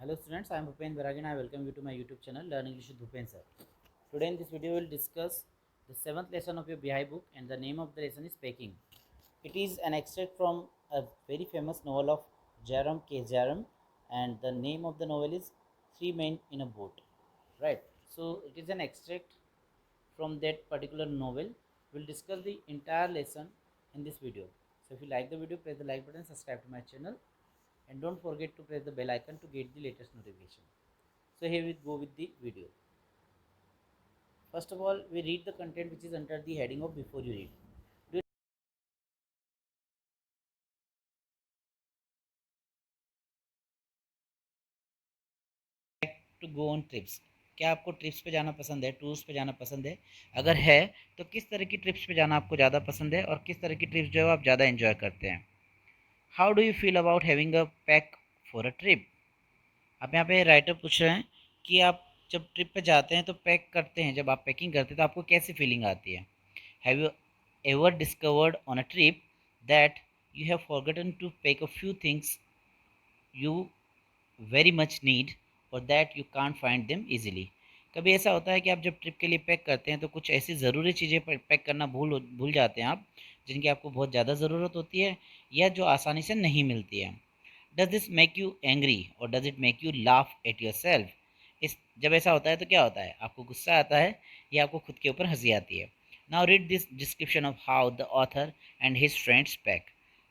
Hello students, I am Bhupen Baragi and I welcome you to my YouTube channel Learn English with Bhupen sir. Today in this video we will discuss the 7th lesson of your BI book and the name of the lesson is Packing. It is an extract from a very famous novel of Jerome K. Jerome and the name of the novel is Three Men in a Boat. Right. So it is an extract from that particular novel. We will discuss the entire lesson in this video. So if you like the video, press the like button, subscribe to my channel and don't forget to press the bell icon to get the latest notification. So here we go with the video. First of all, we read the content which is under the heading of before you read. Do you like to go on trips? क्या आपको trips पे जाना पसंद है, tours पे जाना पसंद है? अगर है तो किस तरह की ट्रिप्स पे जाना आपको ज़्यादा पसंद है और किस तरह की ट्रिप्स जो है आप ज़्यादा एंजॉय करते हैं? How do you feel about having a pack for a trip? अब यहाँ पे राइटर पूछ रहे हैं कि आप जब ट्रिप पे जाते हैं तो पैक करते हैं, जब आप पैकिंग करते हैं तो आपको कैसी फीलिंग आती है? Have you ever discovered on a trip that you have forgotten to pack a few things you very much need or that you can't find them easily? कभी ऐसा होता है कि आप जब ट्रिप के लिए पैक करते हैं तो कुछ ऐसी ज़रूरी चीज़ें पैक करना भूल जाते हैं आप, जिनकी आपको बहुत ज़्यादा ज़रूरत होती है या जो आसानी से नहीं मिलती है? Does this make you angry और does it make you laugh at yourself? इस जब ऐसा होता है तो क्या होता है, आपको गुस्सा आता है या आपको खुद के ऊपर हंसी आती है? Now read this description of how the author and his friends pack.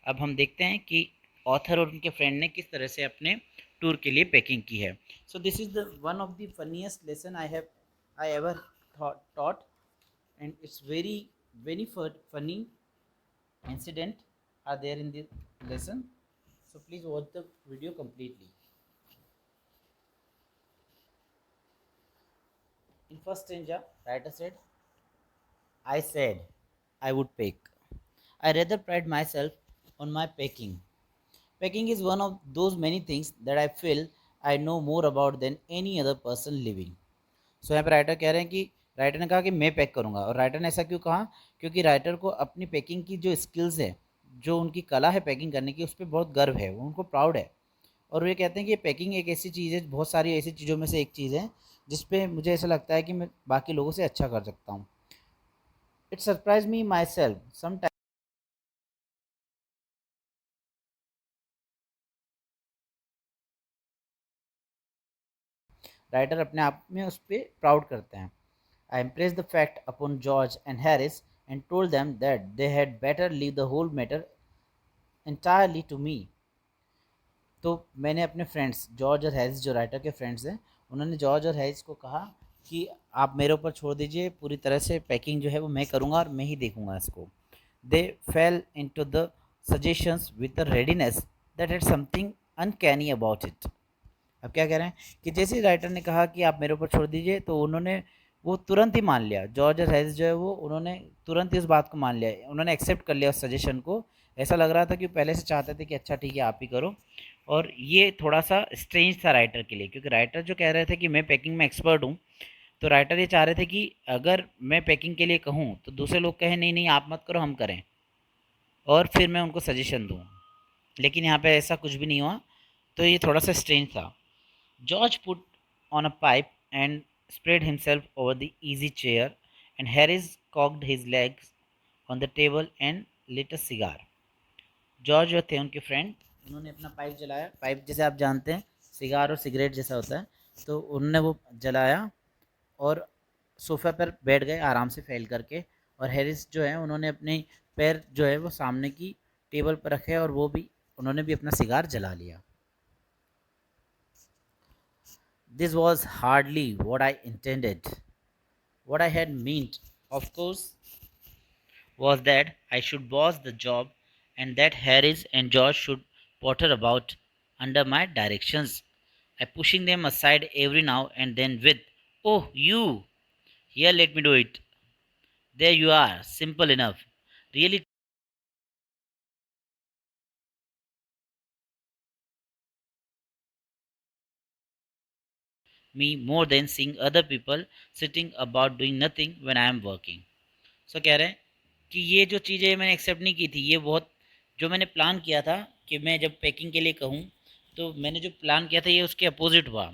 अब हम देखते हैं कि ऑथर और उनके फ्रेंड ने किस तरह से अपने टूर के लिए पैकिंग की है. So this is the one of the funniest lesson I ever taught and it's very funny incident are there in the lesson. So please watch the video completely. In first stanza, writer said, I said I would pack. I rather pride myself on my packing. Packing is one of those many things that I feel I know more about than any other person living. सो यहाँ पे writer कह रहे हैं कि writer ने कहा कि मैं पैक करूँगा. और राइटर ने ऐसा क्यों कहा? क्योंकि राइटर को अपनी पैकिंग की जो स्किल्स है, जो उनकी कला है पैकिंग करने की, उस पर बहुत गर्व है, वो उनको प्राउड है. और वे कहते हैं कि पैकिंग एक ऐसी चीज़ है, बहुत सारी ऐसी चीज़ों में से एक चीज़ है जिस पे मुझे ऐसा लगता है कि मैं बाकी लोगों से अच्छा कर सकता हूँ. It surprise me myself sometime. Writer अपने आप में उस पर प्राउड करते हैं. I impress the fact upon George and Harris and told them that they had better leave the whole matter entirely to me. तो मैंने अपने फ्रेंड्स जॉर्ज और हैरिस, जो राइटर के फ्रेंड्स हैं, उन्होंने जॉर्ज और हैरिस को कहा कि आप मेरे ऊपर छोड़ दीजिए, पूरी तरह से पैकिंग जो है वो मैं करूँगा और मैं ही देखूँगा इसको. They fell into the suggestions with the readiness that had something uncanny about it. अब क्या कह रहे हैं कि जैसे ही राइटर ने कहा कि आप मेरे ऊपर छोड़ दीजिए तो उन्होंने वो तुरंत ही मान लिया. जॉर्ज और हैरिस जो है वो उन्होंने तुरंत ही उस बात को मान लिया, उन्होंने एक्सेप्ट कर लिया उस सजेशन को. ऐसा लग रहा था कि पहले से चाहते थे कि अच्छा ठीक है आप ही करो. और ये थोड़ा सा स्ट्रेंज था राइटर के लिए, क्योंकि राइटर जो कह रहे थे कि मैं पैकिंग में एक्सपर्ट हूँ, तो राइटर ये चाह रहे थे कि अगर मैं पैकिंग के लिए कहूँ तो दूसरे लोग कहें नहीं नहीं आप मत करो, हम करें, और फिर मैं उनको सजेशन दूँ. लेकिन यहाँ पे ऐसा कुछ भी नहीं हुआ, तो ये थोड़ा सा स्ट्रेंज था. George put on a pipe and spread himself over the easy chair, and Harris cocked his legs on the table and lit a cigar. George जो थे उनके फ्रेंड, उन्होंने अपना पाइप जलाया. पाइप जैसे आप जानते हैं सिगार और सिगरेट जैसा होता है, तो उन्होंने वो जलाया और सोफे पर बैठ गए आराम से फैल करके. और हैरिस जो है उन्होंने अपने पैर जो है वो सामने की टेबल पर रखे और वो भी उन्होंने भी अपना सिगार जला लिया. This was hardly what I intended. What I had meant, of course, was that I should boss the job and that Harris and George should potter about under my directions, I pushing them aside every now and then with, "Oh, you! Here, let me do it. There you are, simple enough." Really, me more than seeing other people sitting about doing nothing when I am working. So कह रहे हैं कि ये जो चीज़ें मैंने accept नहीं की थी, ये बहुत जो मैंने प्लान किया था कि मैं जब पैकिंग के लिए कहूँ तो मैंने जो प्लान किया था ये उसके अपोजिट हुआ।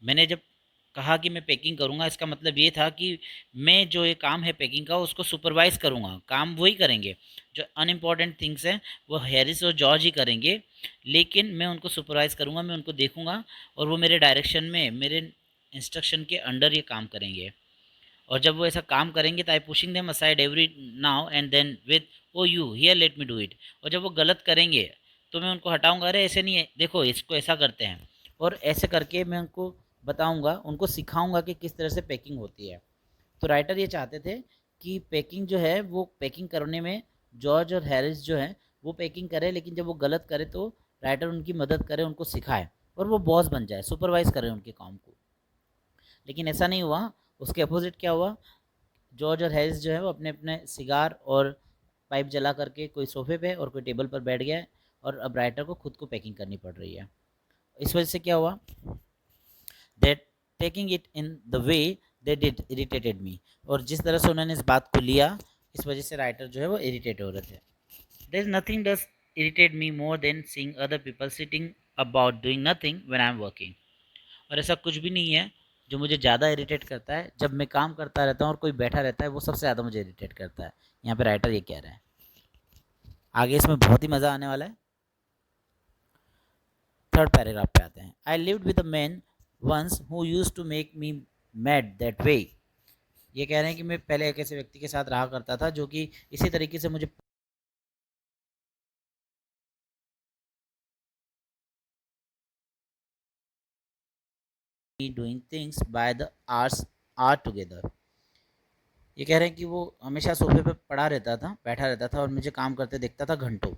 मैंने जब कहा कि मैं पैकिंग करूँगा, इसका मतलब ये था कि मैं जो ये काम है पैकिंग का उसको सुपरवाइज़ करूँगा, काम वही करेंगे। जो अनइम्पोर्टेंट थिंग्स हैं वो हैरिस और जॉर्ज ही करेंगे, लेकिन मैं उनको सुपरवाइज़ करूँगा, मैं उनको देखूँगा और वो मेरे डायरेक्शन में, मेरे इंस्ट्रक्शन के अंडर ये काम करेंगे। और जब वो ऐसा काम करेंगे तो I pushing them aside every now and then with oh you here let me do it. और जब वो गलत करेंगे तो मैं उनको हटाऊंगा, अरे ऐसे नहीं है, देखो इसको ऐसा करते हैं। और ऐसे करके मैं उनको बताऊंगा, उनको सिखाऊंगा कि किस तरह से पैकिंग होती है। तो राइटर ये चाहते थे कि पैकिंग जो है वो पैकिंग करने में जॉर्ज और हैरिस जो है वो पैकिंग करे, लेकिन जब वो गलत करे तो राइटर उनकी मदद करे, उनको सिखाए और वो बॉस बन जाए, सुपरवाइज करे उनके काम को। लेकिन ऐसा नहीं हुआ। उसके अपोजिट क्या हुआ, जॉर्ज और हैरिस जो है वो अपने अपने सिगार और पाइप जला करके कोई सोफे पे और कोई टेबल पर बैठ गया है, और अब राइटर को खुद को पैकिंग करनी पड़ रही है। इस वजह से क्या हुआ, that taking it in the way they did irritated मी। और जिस तरह से उन्होंने इस बात को लिया, इस वजह से राइटर जो है वो इरिटेट हो रहे थे। There is nothing does irritate me more than seeing other people sitting about doing nothing when I am working. और ऐसा कुछ भी नहीं है जो मुझे ज़्यादा इरिटेट करता है, जब मैं काम करता रहता हूँ और कोई बैठा रहता है वो सबसे ज़्यादा मुझे इरिटेट करता है। यहाँ पे राइटर ये कह रहा है। आगे इसमें बहुत ही मज़ा आने वाला है। थर्ड पैराग्राफ पे आते हैं। I lived with a man once who used to make me mad that way. ये कह रहे हैं कि मैं पहले एक ऐसे व्यक्ति के साथ रहा करता था जो कि इसी तरीके से मुझे doing things by the hour together. ये कह रहे हैं कि वो हमेशा सोफे पे पड़ा रहता था, बैठा रहता था और मुझे काम करते देखता था घंटों।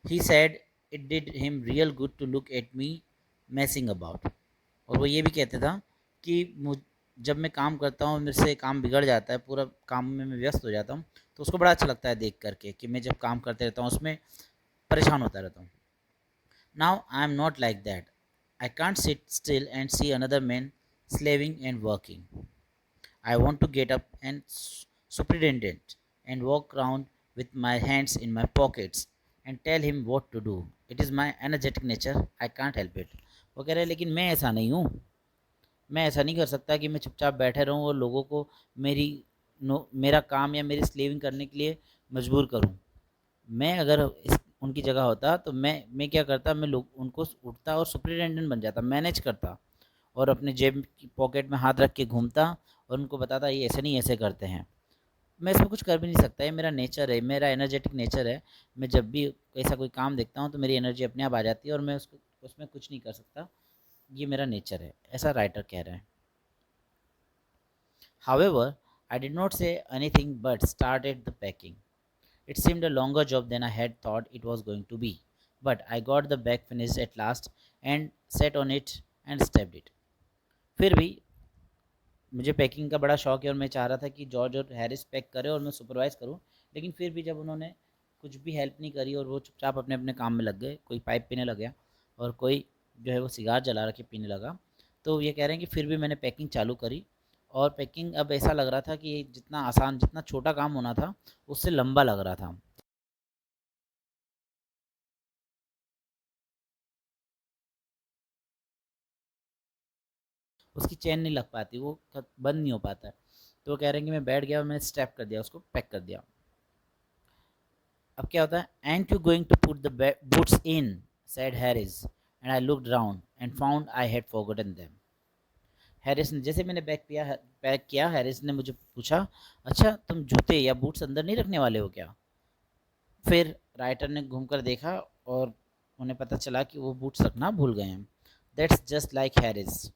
He said it did him real good to look at me messing about. और वो ये भी कहते था कि मुझ जब मैं काम करता हूँ मेरे से काम बिगड़ जाता है, पूरा काम में मैं व्यस्त हो जाता हूँ, तो उसको बड़ा अच्छा लगता है देख करके कि मैं जब काम करते रहता हूँ उसमें परेशान होता रहता हूँ। Now I am not like that. I can't sit still and see another man slaving and working. I want to get up and superintendent and walk around with my hands in my pockets and tell him what to do. It is my energetic nature. I can't help it. वो कह रहे हैं लेकिन मैं ऐसा नहीं हूँ, मैं ऐसा नहीं कर सकता कि मैं चुपचाप बैठे रहूँ और लोगों को मेरी मेरा काम या मेरी स्लेविंग करने के लिए मजबूर करूँ। मैं अगर उनकी जगह होता तो मैं क्या करता, मैं लोग उनको उठता और सुपरिटेंडेंट बन जाता, मैनेज करता और अपने जेब की पॉकेट में हाथ रख के घूमता और उनको बताता ये ऐसे नहीं ऐसे करते हैं। मैं इसमें कुछ कर भी नहीं सकता, ये मेरा नेचर है, मेरा एनर्जेटिक नेचर है। मैं जब भी ऐसा कोई काम देखता हूँ तो मेरी एनर्जी अपने आप आ जाती है और मैं उसको उसमें कुछ नहीं कर सकता, ये मेरा नेचर है, ऐसा राइटर कह रहे हैं। However, I did not say anything but started the packing. It seemed a longer job than I had thought it was going to be, but I got the bag finished at last and sat on it and stepped it. फिर भी मुझे packing का बड़ा शौक है और मैं चाह रहा था कि जॉर्ज और हैरिस पैक करें और मैं सुपरवाइज़ करूं, लेकिन फिर भी जब उन्होंने कुछ भी हेल्प नहीं करी और वो चुपचाप अपने अपने काम में लग गए, कोई पाइप पीने लग गया और कोई जो है वो सिगार जला रखे पीने लगा, तो ये कह रहे हैं कि फिर भी मैंने पैकिंग चालू करी। और पैकिंग अब ऐसा लग रहा था कि ये जितना आसान, जितना छोटा काम होना था उससे लंबा लग रहा था। उसकी चेन नहीं लग पाती, वो बंद नहीं हो पाता है। तो वो कह रहे हैं कि मैं बैठ गया और मैंने स्टेप कर दिया, उसको पैक कर दिया। अब क्या होता है, and you going to put the boots in, said Harris, and I looked round and found I had forgotten them. Harris ने, जैसे मैंने पैक किया, हैरिस ने मुझे पूछा, अच्छा तुम जूते या बूट्स अंदर नहीं रखने वाले हो क्या? फिर राइटर ने घूमकर देखा और उन्हें पता चला कि वो बूट्स रखना भूल गए हैं। That's just like Harris.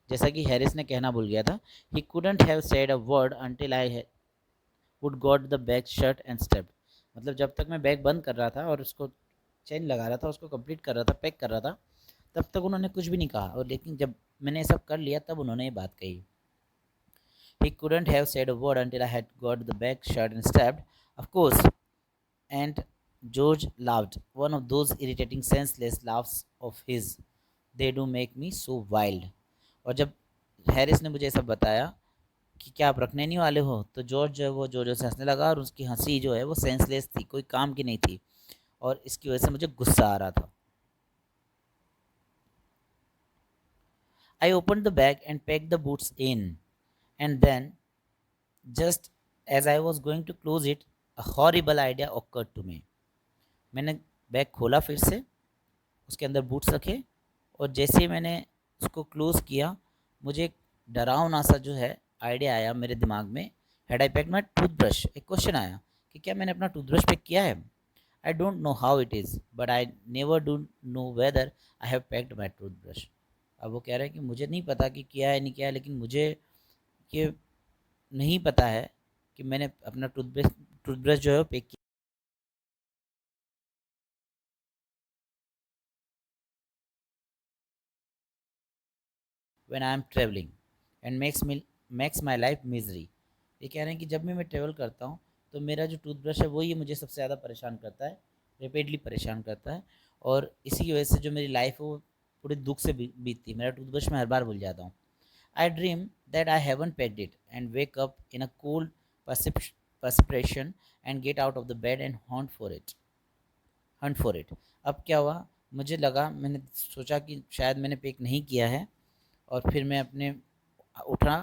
जैसा कि हैरिस ने कहना भूल गया था, he couldn't have said a word until I would got the bag shirt and step. मतलब जब तक मैं बैग बंद कर रहा था और उसको चेन लगा रहा था, उसको कंप्लीट कर रहा था, पैक कर रहा था, तब तक उन्होंने कुछ भी नहीं कहा। और लेकिन जब मैंने ये सब कर लिया तब उन्होंने ये बात कही। ही couldn't have said a word until I had got the bag shut and stabbed, of course. And George laughed, one of those irritating senseless laughs of his. They do make me so wild. और जब Harris ने मुझे ये सब बताया कि क्या आप रखने नहीं वाले हो, तो जॉर्ज जो है वो जोर जोर से हंसने लगा और उसकी हंसी जो है वो सेंसलेस थी, कोई काम की नहीं थी और इसकी वजह से मुझे गुस्सा आ रहा था। I opened the bag and packed the boots in, and then, just as I was going to close it, a horrible idea occurred to me. मैंने बैग खोला फिर से, उसके अंदर बूट्स रखे, और जैसे ही मैंने उसको क्लोज़ किया, मुझे एक डरावना सा जो है आइडिया आया मेरे दिमाग में। Had I packed my toothbrush, एक क्वेश्चन आया कि क्या मैंने अपना टूथब्रश पैक किया है। I don't know how it is, but I never do know whether I have packed my toothbrush. अब वो कह रहे हैं कि मुझे नहीं पता कि किया है नहीं किया है, लेकिन मुझे ये नहीं पता है कि मैंने अपना टूथब्रश टूथब्रश जो है वो पैक किया when I M travelling and makes my life misery. ये कह रहे हैं कि जब भी मैं ट्रेवल करता हूँ तो मेरा जो टूथब्रश है वही मुझे सबसे ज़्यादा परेशान करता है, रिपीटली परेशान करता है, और इसी की वजह से जो मेरी लाइफ है वो पूरे दुख से बीतती है। मेरा टूथब्रश मैं हर बार भूल जाता हूँ। I dream that I haven't pegged it and wake up in a cold perspiration and get out of the bed and hunt for it. अब क्या हुआ, मुझे लगा, मैंने सोचा कि शायद मैंने पेक नहीं किया है, और फिर मैं अपने उठा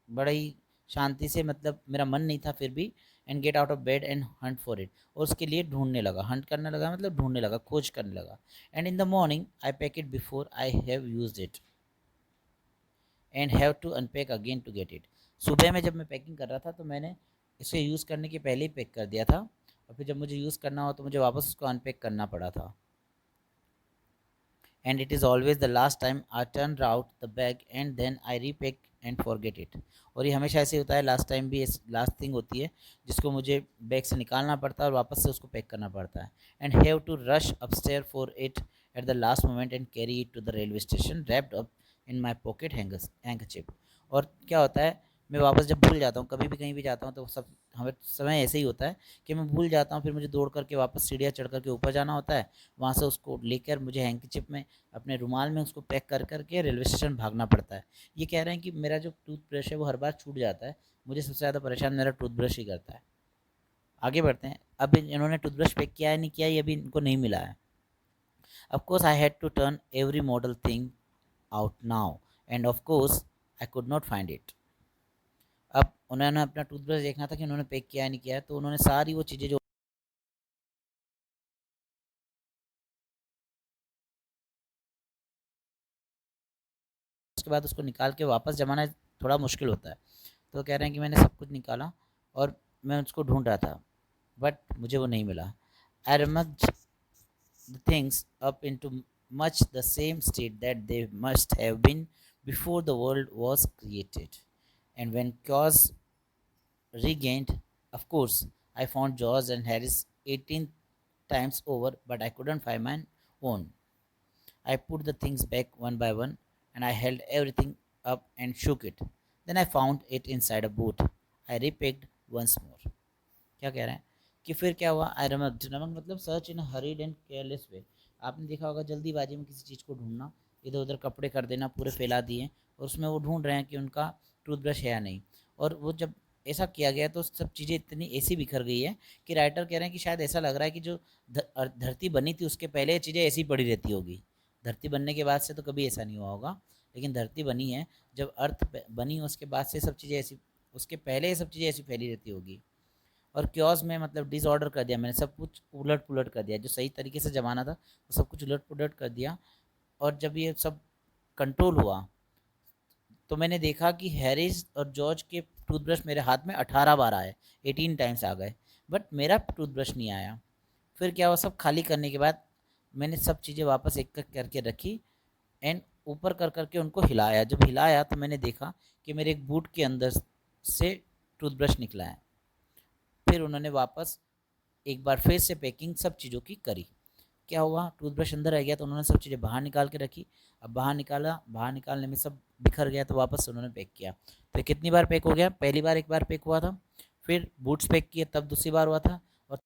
बड़ा ही शांति से, मतलब मेरा मन नहीं था फिर भी, and get out of bed and Hunt for it, और उसके लिए ढूंढने लगा। हंट करने लगा मतलब ढूंढने लगा, खोज करने लगा। And in the morning I pack it before I have used it and have to unpack again to get it. सुबह में जब मैं पैकिंग कर रहा था तो मैंने इसे यूज़ करने के पहले ही पैक कर दिया था, और फिर जब मुझे यूज़ करना हो तो मुझे वापस उसको अनपैक करना पड़ा था। And it is always the last time I turn out the bag and then I repack and forget it. और ये हमेशा ऐसे होता है, लास्ट टाइम भी लास्ट थिंग होती है जिसको मुझे बैग से निकालना पड़ता है और वापस से उसको पैक करना पड़ता है। And have to rush upstairs for it at the last moment and carry it to the railway station wrapped up in my pocket handkerchief. और क्या होता है, मैं वापस जब भूल जाता हूँ, कभी भी कहीं भी जाता हूँ, तो सब हमें समय ऐसे ही होता है कि मैं भूल जाता हूँ, फिर मुझे दौड़ करके वापस सीढ़ियाँ चढ़ करके ऊपर जाना होता है। वहाँ से उसको लेकर मुझे हैंकीचिप में, अपने रुमाल में उसको पैक कर करके रेलवे स्टेशन भागना पड़ता है। ये कह रहे हैं कि मेरा जो टूथब्रश है वो हर बार छूट जाता है, मुझे सबसे ज़्यादा परेशान मेरा टूथब्रश ही करता है। आगे बढ़ते हैं। अब इन्होंने टूथब्रश पैक किया है नहीं किया, ये अभी इनको नहीं मिला है। Of course I had to turn every mortal thing out now, and of course I could not find it. अब उन्होंने अपना टूथब्रश देखना था कि उन्होंने पैक किया है नहीं किया है, तो उन्होंने सारी वो चीज़ें जो उसके बाद उसको निकाल के वापस जमाना थोड़ा मुश्किल होता है। तो कह रहे हैं कि मैंने सब कुछ निकाला और मैं उसको ढूंढ रहा था, बट मुझे वो नहीं मिला। आई rummaged the things up into much the same state that they must have been before the world was created. And when chaos regained, of course, I found George and Harris 18 times over, but I couldn't find my own. I put the things back one by one, and I held everything up and shook it. Then I found it inside a boot. I repicked once more. क्या कह रहे हैं कि फिर क्या हुआ, आई rummage rummage मतलब search in hurried and careless way. आपने देखा होगा जल्दीबाजी में किसी चीज़ को ढूंढना, इधर उधर कपड़े कर देना, पूरे फैला दिए, और उसमें वो ढूंढ रहे हैं कि उनका टूथब्रश है या नहीं। और वो जब ऐसा किया गया तो सब चीज़ें इतनी ऐसी बिखर गई है कि राइटर कह रहे हैं कि शायद ऐसा लग रहा है कि जो धरती बनी थी उसके पहले ये चीज़ें ऐसी पड़ी रहती होगी। धरती बनने के बाद से तो कभी ऐसा नहीं हुआ होगा, लेकिन धरती बनी है, जब अर्थ बनी उसके बाद से सब चीज़ें ऐसी, उसके पहले ये सब चीज़ें ऐसी फैली रहती होगी। और क्योस में मतलब डिसऑर्डर कर दिया मैंने, सब कुछ उलट पुलट कर दिया, जो सही तरीके से जमाना था वो सब कुछ उलट पुलट कर दिया। और जब ये सब कंट्रोल हुआ तो मैंने देखा कि हैरिस और जॉर्ज के टूथब्रश मेरे हाथ में 18 बार आए, 18 टाइम्स आ गए, बट मेरा टूथब्रश नहीं आया। फिर क्या हुआ, सब खाली करने के बाद मैंने सब चीज़ें वापस एक एक करके रखी, एंड ऊपर कर करके उनको हिलाया। जब हिलाया तो मैंने देखा कि मेरे एक बूट के अंदर से टूथब्रश निकला है। फिर उन्होंने वापस एक बार फिर से पैकिंग सब चीज़ों की करी। क्या हुआ, टूथब्रश अंदर रह गया तो उन्होंने सब चीज़ें बाहर निकाल के रखी। अब बाहर निकाला, बाहर निकालने में सब बिखर गया तो वापस से उन्होंने पैक किया। तो ये कितनी बार पैक हो गया, पहली बार एक बार पैक हुआ था, फिर बूट्स पैक किए तब दूसरी बार हुआ था, और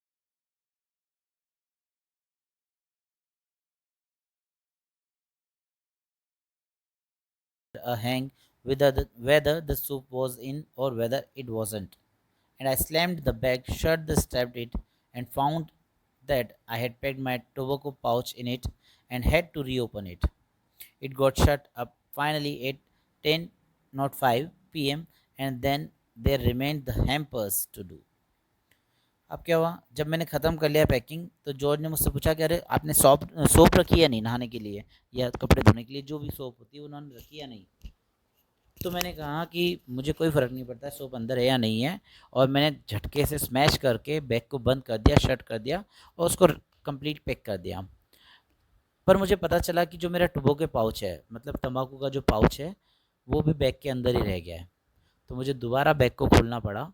hang whether the soup was in or whether it wasn't. And I slammed the bag shut, the strapped it, and found that I had packed my tobacco pouch in it and had to reopen it. It got shut up finally at 10:05 p.m. and then there remained the hampers to do. अब क्या हुआ, जब मैंने ख़त्म कर लिया packing तो George ने मुझसे पूछा कि अरे आपने सोप रखी है नहीं नहाने के लिए या कपड़े धोने के लिए, जो भी सोप होती है उन्होंने रखी या नहीं। तो मैंने कहा कि मुझे कोई फ़र्क नहीं पड़ता सोप अंदर है या नहीं है, और मैंने झटके से स्मैश करके बैग को बंद कर दिया, शट कर दिया और उसको कंप्लीट पैक कर दिया। पर मुझे पता चला कि जो मेरा टुबो के पाउच है, मतलब तंबाकू का जो पाउच है, वो भी बैग के अंदर ही रह गया है। तो मुझे दोबारा बैग को खोलना पड़ा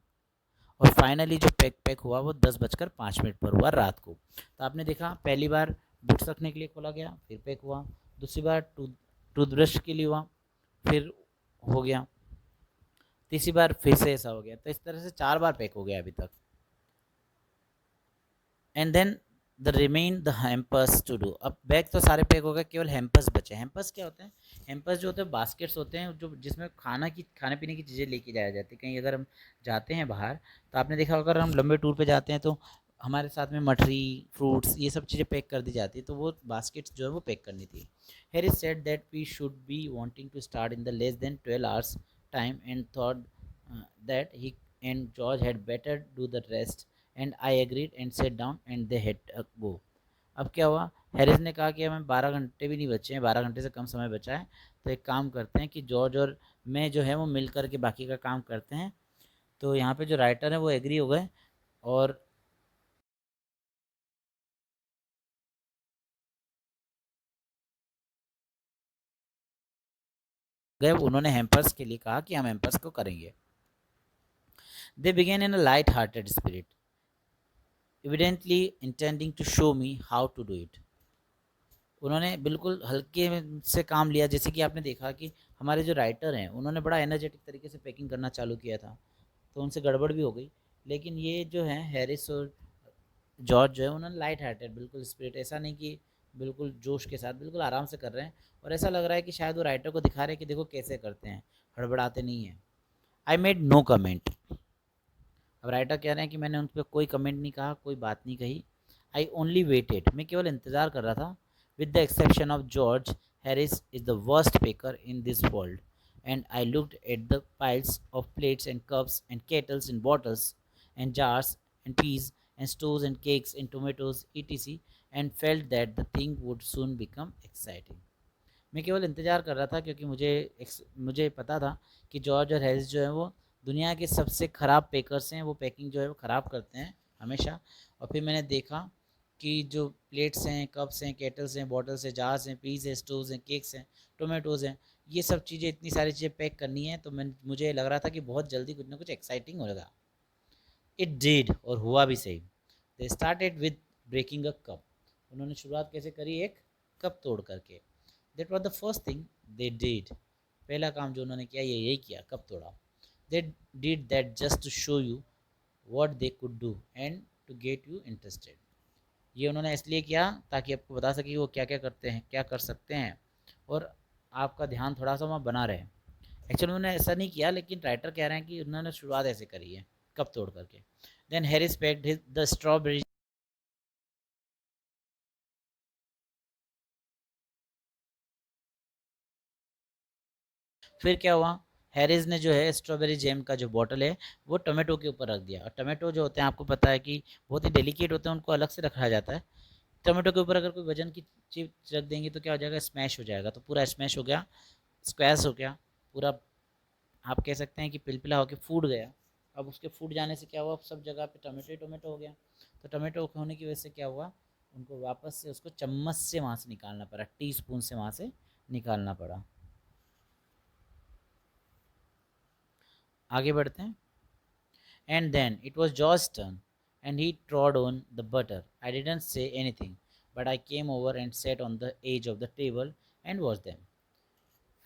और फाइनली जो पैक हुआ वो 10:05 पर हुआ रात को। तो आपने देखा, पहली बार बुक्स रखने के लिए खोला गया, फिर पैक हुआ, दूसरी बार टूथब्रश के लिए हुआ, फिर हो गया, तीसरी बार फिर से ऐसा हो गया। तो इस तरह से 4 बार पैक हो गया अभी तक। And then the remain the hampers to do. अब बैग तो सारे पैक हो गए, केवल हैम्पर्स बचे। हैम्पर्स क्या होते हैं? हैम्पर्स जो होते हैं बास्केट्स होते हैं जो जिसमें खाने पीने की चीज़ें लेके जाया जाती है। कहीं अगर हम जाते हैं बाहर तो आपने देखा अगर हम लंबे टूर पे जाते हैं तो हमारे साथ में मठरी, फ्रूट्स, ये सब चीज़ें पैक कर दी जाती है, तो वो बास्केट्स जो है वो पैक करनी थी। Harris said that we should be wanting to start in the less than 12 hours time and thought that he and George had better do the rest and I agreed and sat down and they had go. अब क्या हुआ, Harris ने कहा कि हमें 12 घंटे भी नहीं बचे हैं, 12 घंटे से कम समय बचा है, तो एक काम करते हैं कि जॉर्ज और मैं जो है वो मिल कर के बाकी का काम करते हैं। तो यहाँ पे जो राइटर है वो एग्री हो गए और गए, उन्होंने हैम्पर्स के लिए कहा कि हम हैम्पर्स को करेंगे। They began in a light hearted spirit evidently intending to show me how to do it। उन्होंने बिल्कुल हल्के से काम लिया, जैसे कि आपने देखा कि हमारे जो राइटर हैं उन्होंने बड़ा एनर्जेटिक तरीके से पैकिंग करना चालू किया था, तो उनसे गड़बड़ भी हो गई। लेकिन ये जो है हैरिस और जॉर्ज जो है उन्होंने लाइट हार्टेड, बिल्कुल स्पिरिट, ऐसा नहीं कि बिल्कुल जोश के साथ, बिल्कुल आराम से कर रहे हैं। और ऐसा लग रहा है कि शायद वो राइटर को दिखा रहे हैं कि देखो कैसे करते हैं, हड़बड़ाते नहीं हैं। I made no comment. अब राइटर कह रहे हैं कि मैंने उन पर कोई कमेंट नहीं कहा, कोई बात नहीं कही। आई ओनली वेटेड, मैं केवल इंतज़ार कर रहा था। With the exception of George, Harris is the worst picker in this world and I looked at the piles of plates and cups and kettles and bottles and jars and peas and stews and cakes and tomatoes etc and felt that the thing would soon become exciting। मैं केवल इंतज़ार कर रहा था क्योंकि मुझे पता था कि जॉर्ज और हैरिस जो है वो दुनिया के सबसे ख़राब पेकर्स हैं, वो पैकिंग जो है वो ख़राब करते हैं हमेशा। और फिर मैंने देखा कि जो प्लेट्स हैं, कप्स हैं, केटल्स हैं, बॉटल्स हैं, जार्स हैं, पीस हैं, स्टूज हैं, केक्स हैं, टोमेटोज़ हैं, ये सब चीज़ें, इतनी सारी चीज़ें पैक करनी है, तो मुझे लग रहा था कि बहुत जल्दी कुछ ना कुछ एक्साइटिंग होगा। इट डिड, और हुआ भी सही। They started with breaking a cup. उन्होंने शुरुआत कैसे करी? एक कप तोड़ करके। That was the first thing they did. पहला काम जो उन्होंने किया ये यही किया, कप तोड़ा। They did that just to show you what they could do and to get you interested. ये उन्होंने इसलिए किया ताकि आपको बता सके कि वो क्या क्या करते हैं, क्या कर सकते हैं, और आपका ध्यान थोड़ा सा वहाँ बना रहे। एक्चुअली उन्होंने ऐसा नहीं किया, लेकिन राइटर कह रहे हैं कि उन्होंने शुरुआत ऐसे करी है, कप तोड़ करके। Then Harris packed the strawberry. फिर क्या हुआ, हैरिस ने जो है स्ट्रॉबेरी जैम का जो बॉटल है वो टोमेटो के ऊपर रख दिया। और टोमेटो जो होते हैं आपको पता है कि बहुत ही डेलिकेट होते हैं, उनको अलग से रखा जाता है। टोमेटो के ऊपर अगर कोई वजन की चीज रख देंगे तो क्या हो जाएगा, स्मैश हो जाएगा। तो पूरा स्मैश हो गया, स्क्वैश हो गया पूरा, आप कह सकते हैं कि पिलपिला होकर फूट गया। अब उसके फूट जाने से क्या हुआ, सब जगह पे टोमेटो ही टोमेटो हो गया। तो टोमेटो होने की वजह से क्या हुआ, उनको वापस से उसको चम्मच से वहाँ से निकालना पड़ा, टी स्पून से वहाँ से निकालना पड़ा। आगे बढ़ते हैं। And then it was George's turn, and he trod on the butter. I didn't say anything, but I came over and sat on the edge of the table and watched them।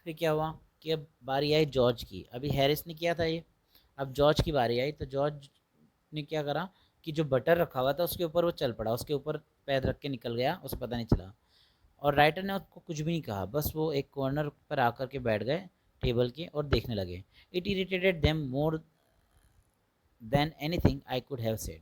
फिर क्या हुआ कि अब बारी आई George की। अभी Harris ने किया था ये, अब जॉर्ज की बारी आई। तो जॉर्ज ने क्या करा कि जो बटर रखा हुआ था उसके ऊपर वो चल पड़ा, उसके ऊपर पैर रख के निकल गया, उसे पता नहीं चला। और राइटर ने उसको कुछ भी नहीं कहा, बस वो एक कॉर्नर पर आकर के बैठ गए टेबल के और देखने लगे। It irritated them more than anything I could have said.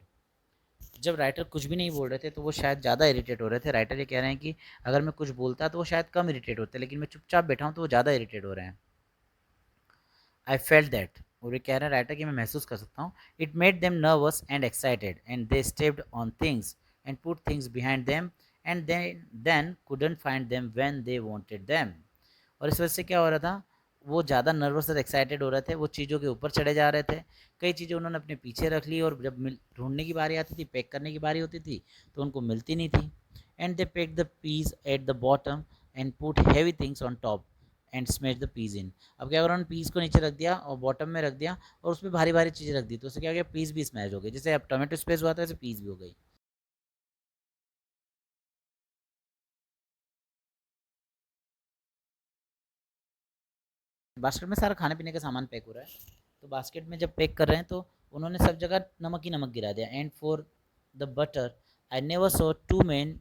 जब राइटर कुछ भी नहीं बोल रहे थे तो वो शायद ज़्यादा इरिटेट हो रहे थे। राइटर ये कह रहे हैं कि अगर मैं कुछ बोलता तो वो शायद कम इरिटेट होते, लेकिन मैं चुपचाप बैठा हूँ तो वो ज़्यादा इरिटेट हो रहे हैं। आई फेल्ट दैट, और ये कह रहे हैं राइटर कि मैं महसूस कर सकता हूँ। It made them nervous and excited and they stepped on things and put things behind them and then couldn't find them when they wanted them। और इस वजह से क्या हो रहा था, वो ज़्यादा नर्वस और एक्साइटेड हो रहे थे, वो चीज़ों के ऊपर चढ़े जा रहे थे। कई चीज़ें उन्होंने अपने पीछे रख ली और जब ढूंढने की बारी आती थी, पैक करने की बारी होती थी, तो उनको मिलती नहीं थी। And they pack the pies at the bottom and put heavy things on top and smash the pies in. अब क्या, उन्होंने पीस को नीचे रख दिया और बॉटम में रख दिया और उसमें भारी भारी चीज़ें रख दी, तो उससे क्या हो गया, पीस भी स्मैश हो गई। जैसे अब टोमेटो स्पेस हुआ था, वैसे पीस भी हो गई। बास्केट में सारा खाने पीने का सामान पैक हो रहा है, तो बास्केट में जब पैक कर रहे हैं तो उन्होंने सब जगह नमक ही नमक गिरा दिया। And for the butter I never saw two man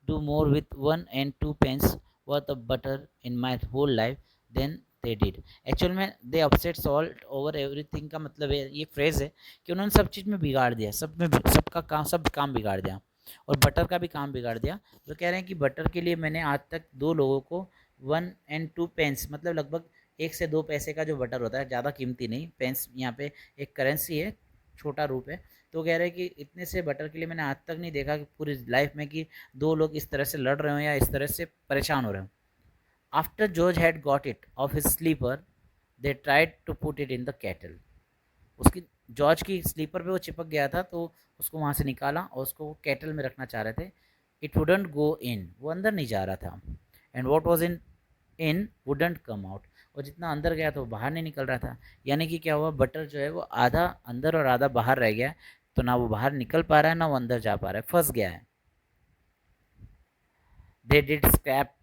do more with 1 and 2 pence worth of butter in my whole life than they did. Actual में they upset salt over everything का मतलब है, ये फ्रेज है कि उन्होंने सब चीज़ में बिगाड़ दिया, सब में सबका काम, सब काम बिगाड़ दिया और बटर का भी काम बिगाड़ दिया। तो कह रहे हैं कि बटर के लिए मैंने आज तक 2 लोगों को 1 and 2 pence मतलब लगभग 1 से 2 पैसे का जो बटर होता है, ज़्यादा कीमती नहीं, पेंस यहाँ पे एक करेंसी है, छोटा रूप है। तो कह रहे हैं कि इतने से बटर के लिए मैंने आज तक नहीं देखा कि पूरी लाइफ में कि 2 लोग इस तरह से लड़ रहे हो या इस तरह से परेशान हो रहे हो। After George had got it off his slipper they tried to put it in the kettle. उसकी, जॉर्ज की स्लीपर पे वो चिपक गया था, तो उसको वहाँ से निकाला और उसको वो कैटल में रखना चाह रहे थे। इट वुडंट गो इन, वो अंदर नहीं जा रहा था। And what was in wouldn't come out, और जितना अंदर गया तो बाहर नहीं निकल रहा था। यानी कि क्या हुआ, बटर जो है वो आधा अंदर और आधा बाहर रह गया। तो ना वो बाहर निकल पा रहा है, ना वो अंदर जा पा रहा है, फंस गया है। They did scrap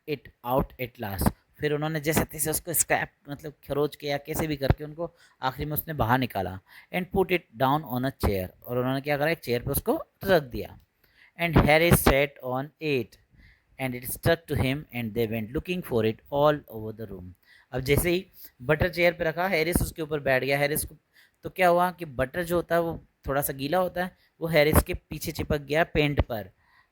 it out at last, फिर उन्होंने जैसे तैसे उसको स्क्रैप मतलब खरोच के या कैसे भी करके उनको आखिरी में उसने बाहर निकाला। And put it down on a chair, और उन्होंने क्या करा, एक चेयर पे उसको रख दिया। And Harry sat on it and it stuck to him and they went looking for it all over the room. अब जैसे ही बटर चेयर पे रखा, हैरिस उसके ऊपर बैठ गया। हैरिस को तो क्या हुआ कि बटर जो होता है वो थोड़ा सा गीला होता है, वो हैरिस के पीछे चिपक गया पेंट पर।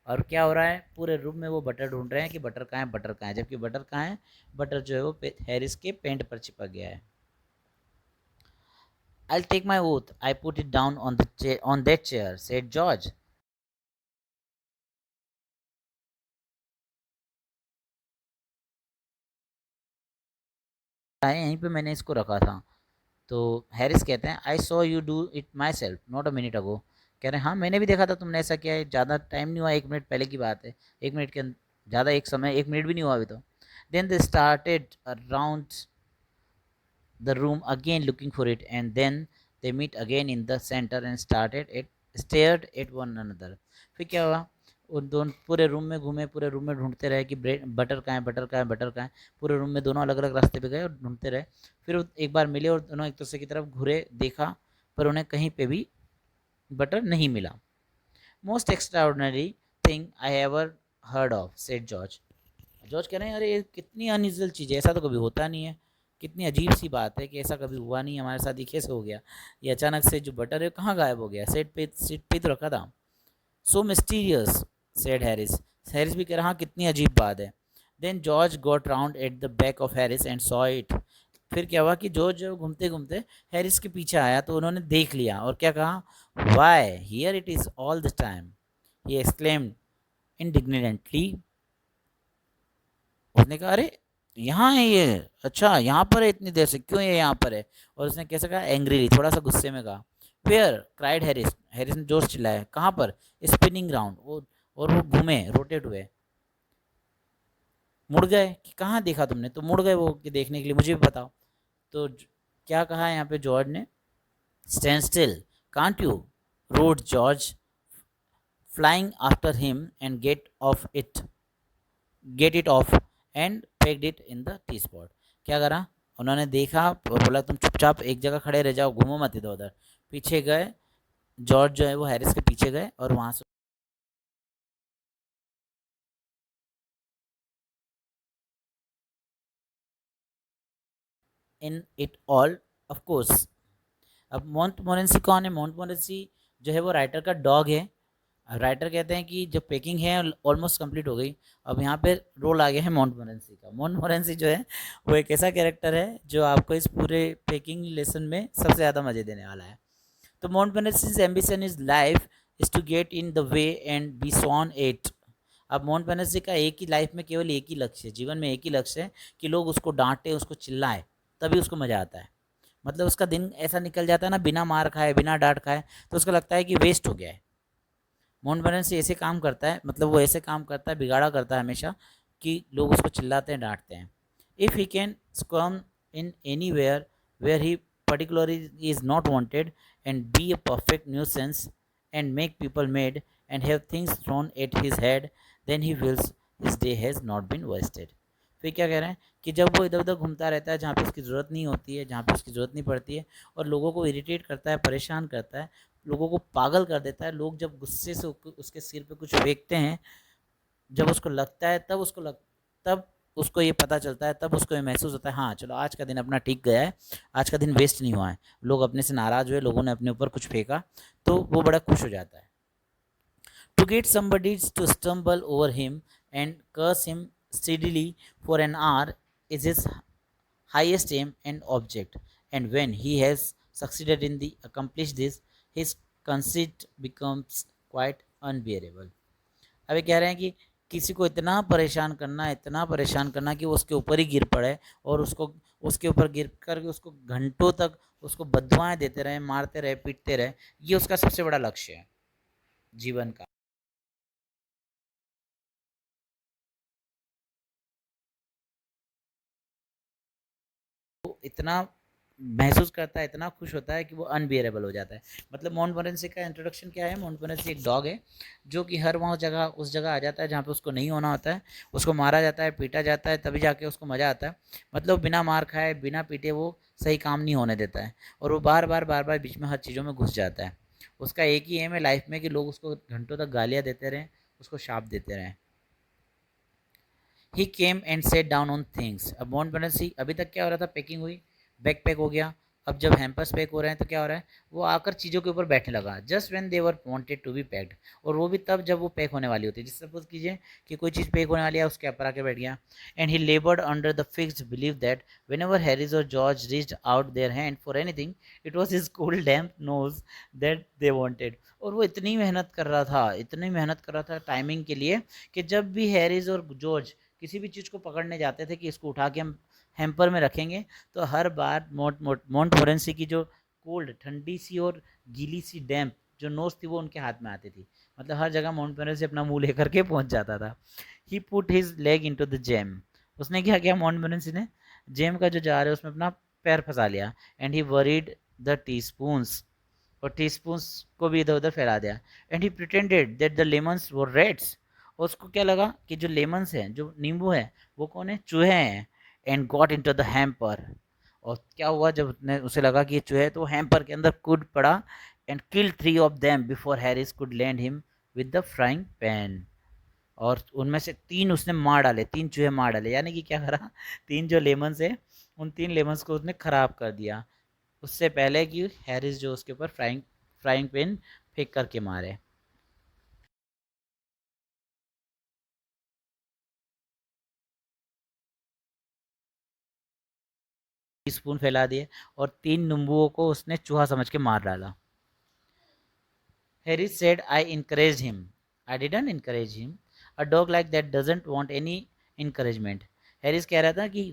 और क्या हो रहा है, पूरे रूम में वो बटर ढूंढ रहे हैं कि बटर कहाँ है, बटर कहाँ है, जबकि बटर कहाँ है, बटर जो है वो हैरिस के पेंट पर चिपक गया है। I take my oath I put it down on the on that chair said George. यहीं पे मैंने इसको रखा था। तो हैरिस कहते हैं I saw you do it my self not a minute ago. कह रहे हैं हाँ, मैंने भी देखा था तुमने ऐसा किया है, ज़्यादा टाइम नहीं हुआ, 1 मिनट पहले की बात है। 1 मिनट के ज़्यादा, एक समय 1 मिनट भी नहीं हुआ अभी तो। Then they started around the room again looking for it, and then they meet again in the center and started it stared at one another। फिर क्या हुआ, उन दोनों पूरे रूम में घूमे, पूरे रूम में ढूंढते रहे कि ब्रेड बटर कहाँ है, बटर कहाँ है, बटर कहाँ है। पूरे रूम में दोनों अलग अलग रास्ते पे गए और ढूंढते रहे। फिर वो एक बार मिले और दोनों एक दूसरे की तरफ घूरे, देखा, पर उन्हें कहीं पे भी बटर नहीं मिला। Most extraordinary thing I ever heard of said George. George कह रहे हैं अरे ये कितनी अनयूजुअल चीज़ है, ऐसा तो कभी होता नहीं है। कितनी अजीब सी बात है कि ऐसा कभी हुआ नहीं हमारे साथ, ये कैसे हो गया। ये अचानक से जो बटर है कहाँ गायब हो गया, सीट पे तो रखा था। So mysterious said Harris. Harris भी कह रहा हाँ कितनी अजीब बात है। Then George got round at the back of Harris and saw it. फिर क्या हुआ कि जॉर्ज जो घूमते घूमते हैरिस के पीछे आया तो उन्होंने देख लिया और क्या कहा, why here it is all the time, he exclaimed indignantly. उसने कहा अरे यहाँ है ये, अच्छा यहाँ पर है, इतनी देर से क्यों ये यहाँ पर है। और उसने कैसे कहा, एंग्रीली, थोड़ा सा गुस्से में कहा। वेयर क्राइड हैरिस, हैरिस ने जोर से चिल्लाया, कहाँ पर, स्पिनिंग राउंड वो। और वो घूमे, रोटेट हुए, मुड़ गए कि कहाँ देखा तुमने, तो मुड़ गए वो कि देखने के लिए, मुझे भी बताओ। तो क्या कहा है यहाँ पे जॉर्ज ने, stand still can't you road George flying after him and get it of and packed it in the T spot. क्या करा, उन्होंने देखा और बोला तुम चुपचाप एक जगह खड़े रह जाओ, घूमो मत इधर उधर। पीछे गए, जॉर्ज जो है वो हैरिस के पीछे गए और वहाँ से in it all of course. अब मॉन्ट मोरेंसी कौन है, मॉन्ट मोरेंसी जो है वो राइटर का डॉग है। राइटर कहते हैं कि जब पैकिंग है ऑलमोस्ट कंप्लीट हो गई, अब यहाँ पे रोल आ गया है मोंटमोरेंसी का। मोंटमोरेंसी जो है वो एक ऐसा कैरेक्टर है जो आपको इस पूरे पैकिंग लेसन में सबसे ज़्यादा मज़े देने वाला है। तो Montmorency's ambition is life is to get in the way and be sworn at. अब मोंटमोरेंसी का एक ही लाइफ में केवल एक ही लक्ष्य है, जीवन में एक ही लक्ष्य है कि लोग उसको डांटे, उसको चिल्लाए, तभी उसको मज़ा आता है। मतलब उसका दिन ऐसा निकल जाता है ना, बिना मार खाए बिना डांट खाए, तो उसको लगता है कि वेस्ट हो गया है। मोन्टमोरेंसी ऐसे काम करता है, मतलब वो ऐसे काम करता है, बिगाड़ा करता है हमेशा, कि लोग उसको चिल्लाते हैं, डांटते हैं। If he can squirm in anywhere he particularly is not wanted and be a perfect nuisance and make people mad and have things thrown at his head, then he feels his day has not been wasted. फिर क्या कह रहे हैं कि जब वो इधर उधर घूमता रहता है जहाँ पे उसकी ज़रूरत नहीं होती है, जहाँ पे उसकी ज़रूरत नहीं पड़ती है, और लोगों को इरिटेट करता है, परेशान करता है, लोगों को पागल कर देता है। लोग जब गुस्से से उसके सिर पे कुछ फेंकते हैं, जब उसको लगता है तब उसको ये पता चलता है, तब उसको ये महसूस होता है, हाँ चलो आज का दिन अपना ठीक गया है, आज का दिन वेस्ट नहीं हुआ है, लोग अपने से नाराज़ हुए, लोगों ने अपने ऊपर कुछ फेंका, तो वो बड़ा खुश हो जाता है। To get somebody to stumble over him and curse him steadily for an hour is his highest aim and object, and when he has succeeded in the accomplish this, his conceit becomes quite unbearable. अभी कह रहे हैं कि किसी को इतना परेशान करना कि वो उसके ऊपर ही गिर पड़े, और उसके ऊपर गिर कर के उसको घंटों तक उसको बददुआएं देते रहे, मारते रहे, पीटते रहे, ये उसका सबसे बड़ा लक्ष्य है जीवन का। वो इतना महसूस करता है, इतना खुश होता है कि वो अनबियरेबल हो जाता है। मतलब मोंटमोरेंसी का इंट्रोडक्शन क्या है? मोंटमोरेंसी एक डॉग है जो कि हर वहाँ जगह उस जगह आ जाता है जहाँ पे उसको नहीं होना होता है, उसको मारा जाता है, पीटा जाता है, तभी जाके उसको मज़ा आता है। मतलब बिना मार खाए बिना पीटे वो सही काम नहीं होने देता है, और वो बार बार बीच में हर चीज़ों में घुस जाता है। उसका एक ही एम है लाइफ में कि लोग उसको घंटों तक गालियाँ देते रहें, उसको शाप देते रहें। He came and sat down on things. अब मोंटमोरेंसी अभी तक क्या हो रहा था, पैकिंग हुई, बैग पैक हो गया, अब जब हैम्पर्स पैक हो रहे हैं तो क्या हो रहा है, वो आकर चीज़ों के ऊपर बैठने लगा, just when they were wanted to be packed. और वो भी तब जब वो पैक होने वाली होती है। जैसे सपोज कीजिए कि कोई चीज़ पैक होने वाली है, उसके ऊपर आके बैठ गया। And he laboured under the fixed belief that whenever Harris और George reached out their hand for anything, it was his cold damp nose that they wanted. और वो इतनी मेहनत कर रहा था, इतनी मेहनत कर रहा था टाइमिंग के लिए, कि जब भी हैरिस और जॉर्ज किसी भी चीज़ को पकड़ने जाते थे कि इसको उठा के हम हैम्पर में रखेंगे, तो हर बार मोंटमोरेंसी की जो कोल्ड, ठंडी सी और गीली सी डैम्प जो नोज थी वो उनके हाथ में आती थी। मतलब हर जगह मोंटमोरेंसी अपना मुंह लेकर के पहुंच जाता था। He put his leg into the jam. उसने क्या किया मोंटमोरेंसी ने, जैम का जो जार है उसमें अपना पैर फंसा लिया। And he worried the teaspoons, और टीस्पून्स को भी इधर उधर फैला दिया। And he pretended that the lemons were rats. और उसको क्या लगा कि जो लेमन्स हैं, जो नींबू है, वो कौन है, चूहे हैं। And got into the hamper. और क्या हुआ, जब उसे लगा कि ये चूहे है, तो हैम्पर के अंदर कूद पड़ा and kill 3 of them before Harris could land him with the frying pan. और उनमें से 3 उसने मार डाले, 3 चूहे मार डाले, यानी कि क्या करा, 3 जो लेमन्स है, उन 3 लेमन्स को उसने खराब कर दिया, उससे पहले कि हैरिस जो उसके ऊपर फ्राइंग फ्राइंग पैन फेंक करके मारे। स्पून फैला दिए और 3 नींबुओं को उसने चूहा समझ के मार डाला। Harris said I encouraged him. I didn't encourage him. A dog like that doesn't want any encouragement. Harris कह रहा था कि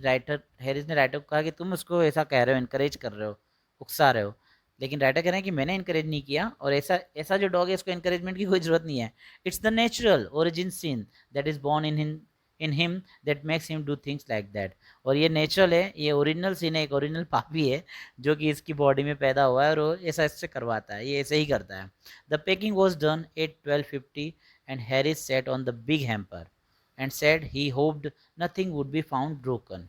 हैरिस ने राइटर को कहा कि तुम उसको ऐसा कह रहे हो, इनकरेज कर रहे हो, उकसा रहे हो। लेकिन राइटर कह रहे हैं कि मैंने इनकरेज नहीं किया, और ऐसा ऐसा जो डॉग है इसको इनकरेजमेंट की कोई ज़रूरत नहीं है। It's the natural origin seen that is born in him that makes him do things like that. और ये नेचुरल है, ये ओरिजिनल सीन है, एक ओरिजिनल पापी है जो कि इसकी बॉडी में पैदा हुआ है, और वो ऐसा इससे करवाता है, ये ऐसे ही करता है। The packing was done at 12:50 and Harris sat on the big hamper and said he hoped nothing would be found broken.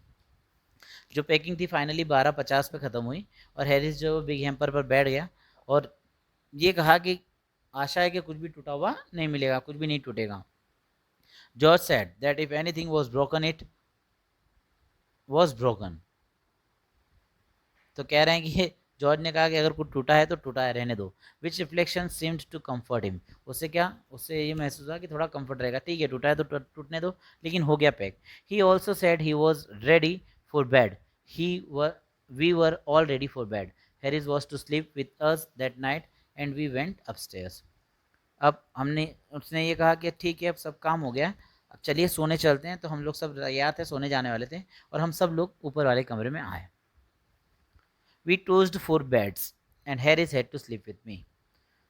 जो पैकिंग थी फाइनली 12:50 पे ख़त्म हुई, और हैरिस जो बिग हैम्पर पर बैठ गया और ये कहा कि आशा है कि कुछ भी टूटा हुआ नहीं मिलेगा, कुछ भी नहीं टूटेगा। George said that if anything was broken it was broken. तो कह रहे हैं कि जॉर्ज ने कहा कि अगर कुछ टूटा है तो टूटा है, रहने दो। Which reflection seemed to comfort him. उससे क्या, उससे ये महसूस हुआ कि थोड़ा कम्फर्ट रहेगा, ठीक है टूटा है तो टूटने दो, लेकिन हो गया pack. He also said he was ready for bed. He were we were all ready for bed. Harris was to sleep with us that night and we went upstairs. अब हमने उसने ये कहा कि ठीक है अब सब काम हो गया, अब चलिए सोने चलते हैं। तो हम लोग सब तैयार थे, सोने जाने वाले थे, और हम सब लोग ऊपर वाले कमरे में आए। We tossed for beds and Harris had to sleep with me.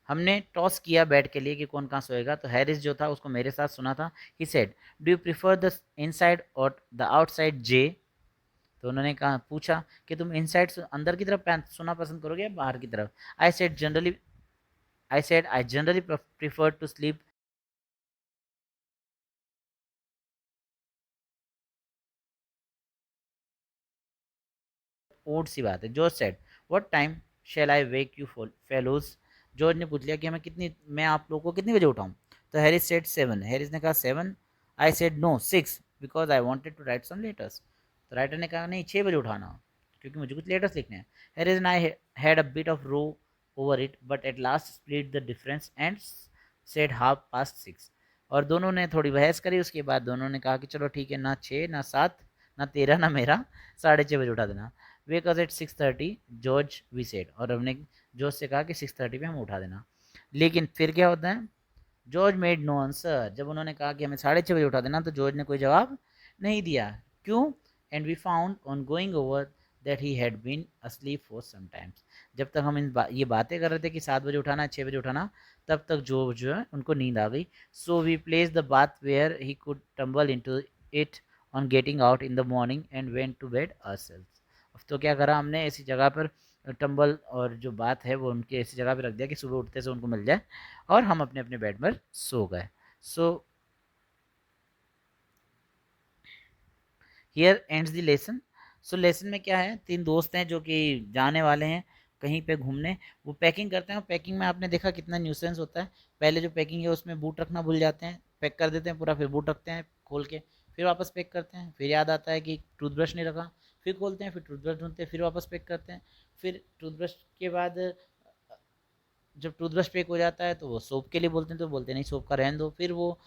हमने टॉस किया बेड के लिए कि कौन कहाँ सोएगा, तो हैरिस जो था उसको मेरे साथ सुना था। He said, do you prefer the inside और द आउटसाइड जे। तो उन्होंने कहा, पूछा कि तुम इनसाइड अंदर की तरफ सोना पसंद करोगे या बाहर की तरफ। I generally prefer to sleep. Odd सी बात है। George said, what time shall I wake you fellows. George ने पूछ लिया कि मैं आप लोगों को कितनी बजे उठाऊं। तो हैरिस सेड 7। हैरिस ने कहा 7। I said no 6 because I wanted to write some letters. तो राइटर ने कहा नहीं 6 बजे उठाना, क्योंकि मुझे कुछ लेटर्स लिखने हैं। Harris and I had a bit of row over it but at last split the difference and said 6:30। और दोनों ने थोड़ी बहस करी, उसके बाद दोनों ने कहा कि चलो ठीक है, ना 6 ना 7 ना 13 ना मेरा, 6:30 बजे उठा देना। Wake us at 6:30 George we said. और हमने जॉर्ज से कहा कि 6:30 पे हम उठा देना। लेकिन फिर क्या होता है, जॉर्ज मेड नो आंसर। जब उन्होंने कहा कि हमें 6:30 बजे उठा देना, तो जॉर्ज ने कोई जवाब नहीं दिया। क्यों? And we found on going over that he had been asleep for some times. जब तक हम ये बातें कर रहे थे कि 7 बजे उठाना 6 बजे उठाना, तब तक जो है उनको नींद आ गई। So we place the bath where he could tumble into it on getting out in the morning and went to bed ourselves. तो क्या करा हमने, ऐसी जगह पर टंबल और जो बात है वो उनके ऐसी जगह पे रख दिया कि सुबह उठते से उनको मिल जाए, और हम अपने अपने बेड पर सो गए। So here ends the lesson. So lesson में क्या है, तीन दोस्त हैं जो कि जाने वाले हैं कहीं पे घूमने। वो पैकिंग करते हैं, और पैकिंग में आपने देखा कितना न्यूसेंस होता है। पहले जो पैकिंग है उसमें बूट रखना भूल जाते हैं, पैक कर देते हैं पूरा, फिर बूट रखते हैं खोल के, फिर वापस पैक करते हैं, फिर याद आता है कि टूथब्रश नहीं रखा, फिर खोलते हैं, फिर टूथब्रश ढूंढते हैं, फिर वापस पैक करते हैं। फिर टूथब्रश के बाद जब टूथब्रश पैक हो जाता है तो वो सोप के लिए बोलते हैं, तो बोलते हैं नहीं सोप का रहने दो। फिर वो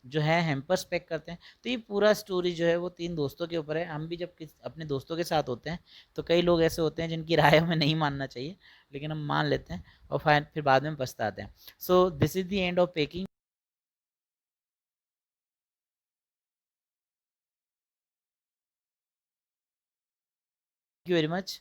जो है हेम्पर्स पैक करते हैं। तो ये पूरा स्टोरी जो है वो तीन दोस्तों के ऊपर है। हम भी जब अपने दोस्तों के साथ होते हैं, तो कई लोग ऐसे होते हैं जिनकी राय हमें नहीं मानना चाहिए, लेकिन हम मान लेते हैं, और फिर बाद में पछताते हैं। So this is the end of packing. Thank you very much.